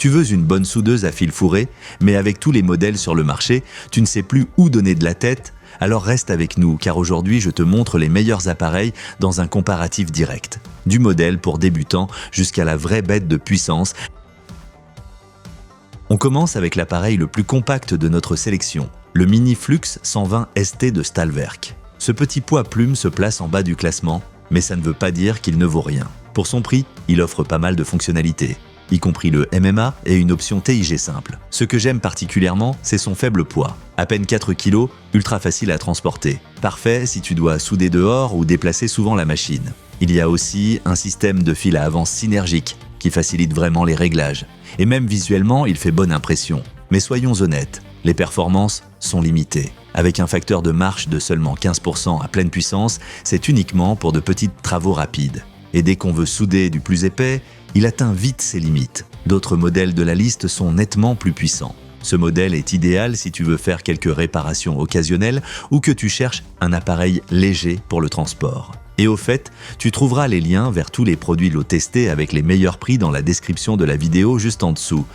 Tu veux une bonne soudeuse à fil fourré, mais avec tous les modèles sur le marché, tu ne sais plus où donner de la tête? Alors reste avec nous, car aujourd'hui je te montre les meilleurs appareils dans un comparatif direct. Du modèle pour débutants jusqu'à la vraie bête de puissance. On commence avec l'appareil le plus compact de notre sélection, le Mini Flux 120 ST de Stahlwerk. Ce petit poids plume se place en bas du classement, mais ça ne veut pas dire qu'il ne vaut rien. Pour son prix, il offre pas mal de fonctionnalités, y compris le MMA et une option TIG simple. Ce que j'aime particulièrement, c'est son faible poids. À peine 4 kg, ultra facile à transporter. Parfait si tu dois souder dehors ou déplacer souvent la machine. Il y a aussi un système de fil à avance synergique qui facilite vraiment les réglages. Et même visuellement, il fait bonne impression. Mais soyons honnêtes, les performances sont limitées. Avec un facteur de marche de seulement 15% à pleine puissance, c'est uniquement pour de petits travaux rapides. Et dès qu'on veut souder du plus épais, il atteint vite ses limites. D'autres modèles de la liste sont nettement plus puissants. Ce modèle est idéal si tu veux faire quelques réparations occasionnelles ou que tu cherches un appareil léger pour le transport. Et au fait, tu trouveras les liens vers tous les produits lot testés avec les meilleurs prix dans la description de la vidéo juste en dessous.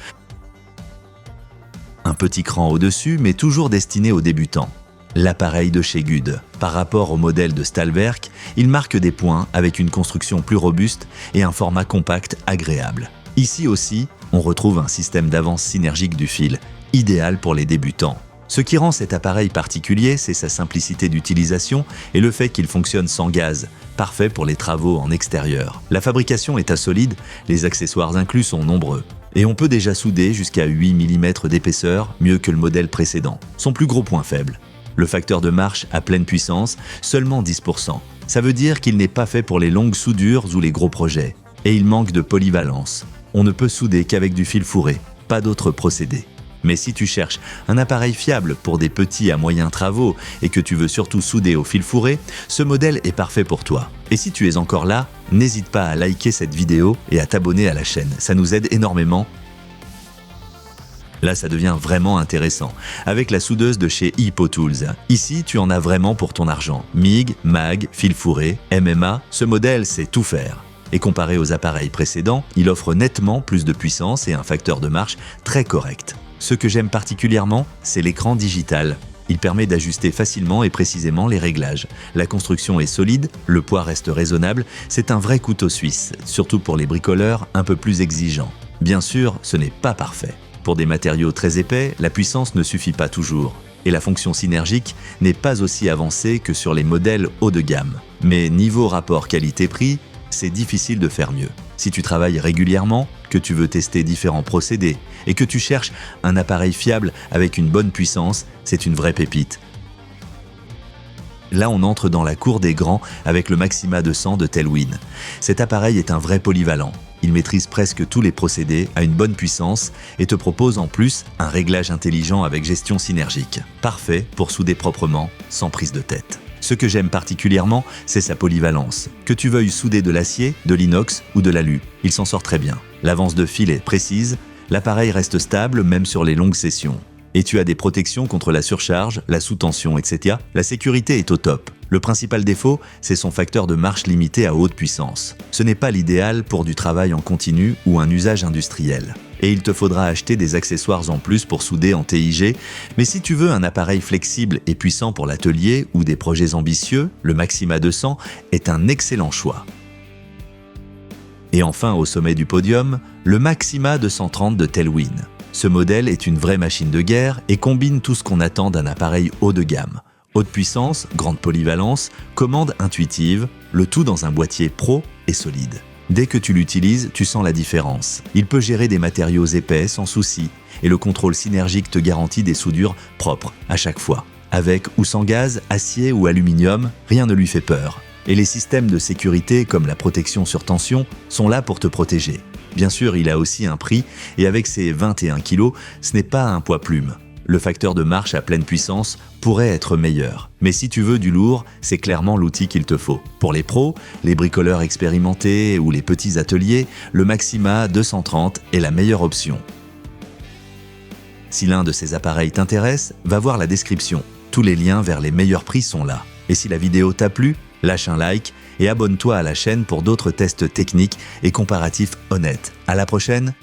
Un petit cran au-dessus, mais toujours destiné aux débutants. L'appareil de chez Gude. Par rapport au modèle de Stahlwerk, il marque des points avec une construction plus robuste et un format compact agréable. Ici aussi, on retrouve un système d'avance synergique du fil, idéal pour les débutants. Ce qui rend cet appareil particulier, c'est sa simplicité d'utilisation et le fait qu'il fonctionne sans gaz, parfait pour les travaux en extérieur. La fabrication est solide, les accessoires inclus sont nombreux. Et on peut déjà souder jusqu'à 8 mm d'épaisseur, mieux que le modèle précédent. Son plus gros point faible, le facteur de marche à pleine puissance, seulement 10%. Ça veut dire qu'il n'est pas fait pour les longues soudures ou les gros projets. Et il manque de polyvalence. On ne peut souder qu'avec du fil fourré, pas d'autres procédés. Mais si tu cherches un appareil fiable pour des petits à moyens travaux et que tu veux surtout souder au fil fourré, ce modèle est parfait pour toi. Et si tu es encore là, n'hésite pas à liker cette vidéo et à t'abonner à la chaîne, ça nous aide énormément. Là, ça devient vraiment intéressant, avec la soudeuse de chez Hippotools. Ici, tu en as vraiment pour ton argent. MIG, MAG, fil fourré, MMA, ce modèle sait tout faire. Et comparé aux appareils précédents, il offre nettement plus de puissance et un facteur de marche très correct. Ce que j'aime particulièrement, c'est l'écran digital. Il permet d'ajuster facilement et précisément les réglages. La construction est solide, le poids reste raisonnable, c'est un vrai couteau suisse, surtout pour les bricoleurs un peu plus exigeants. Bien sûr, ce n'est pas parfait. Pour des matériaux très épais, la puissance ne suffit pas toujours. Et la fonction synergique n'est pas aussi avancée que sur les modèles haut de gamme. Mais niveau rapport qualité-prix, c'est difficile de faire mieux. Si tu travailles régulièrement, que tu veux tester différents procédés et que tu cherches un appareil fiable avec une bonne puissance, c'est une vraie pépite. Là, on entre dans la cour des grands avec le Maxima 200 de Tailwind. Cet appareil est un vrai polyvalent. Il maîtrise presque tous les procédés à une bonne puissance et te propose en plus un réglage intelligent avec gestion synergique. Parfait pour souder proprement, sans prise de tête. Ce que j'aime particulièrement, c'est sa polyvalence. Que tu veuilles souder de l'acier, de l'inox ou de l'alu, il s'en sort très bien. L'avance de fil est précise, l'appareil reste stable même sur les longues sessions. Et tu as des protections contre la surcharge, la sous-tension, etc. La sécurité est au top. Le principal défaut, c'est son facteur de marche limité à haute puissance. Ce n'est pas l'idéal pour du travail en continu ou un usage industriel. Et il te faudra acheter des accessoires en plus pour souder en TIG, mais si tu veux un appareil flexible et puissant pour l'atelier ou des projets ambitieux, le Maxima 200 est un excellent choix. Et enfin, au sommet du podium, le Maxima 230 de Tailwind. Ce modèle est une vraie machine de guerre et combine tout ce qu'on attend d'un appareil haut de gamme. Haute puissance, grande polyvalence, commande intuitive, le tout dans un boîtier pro et solide. Dès que tu l'utilises, tu sens la différence. Il peut gérer des matériaux épais sans souci et le contrôle synergique te garantit des soudures propres à chaque fois. Avec ou sans gaz, acier ou aluminium, rien ne lui fait peur. Et les systèmes de sécurité comme la protection sur tension sont là pour te protéger. Bien sûr, il a aussi un prix et avec ses 21 kg, ce n'est pas un poids plume. Le facteur de marche à pleine puissance pourrait être meilleur. Mais si tu veux du lourd, c'est clairement l'outil qu'il te faut. Pour les pros, les bricoleurs expérimentés ou les petits ateliers, le Maxima 230 est la meilleure option. Si l'un de ces appareils t'intéresse, va voir la description. Tous les liens vers les meilleurs prix sont là. Et si la vidéo t'a plu, lâche un like et abonne-toi à la chaîne pour d'autres tests techniques et comparatifs honnêtes. À la prochaine!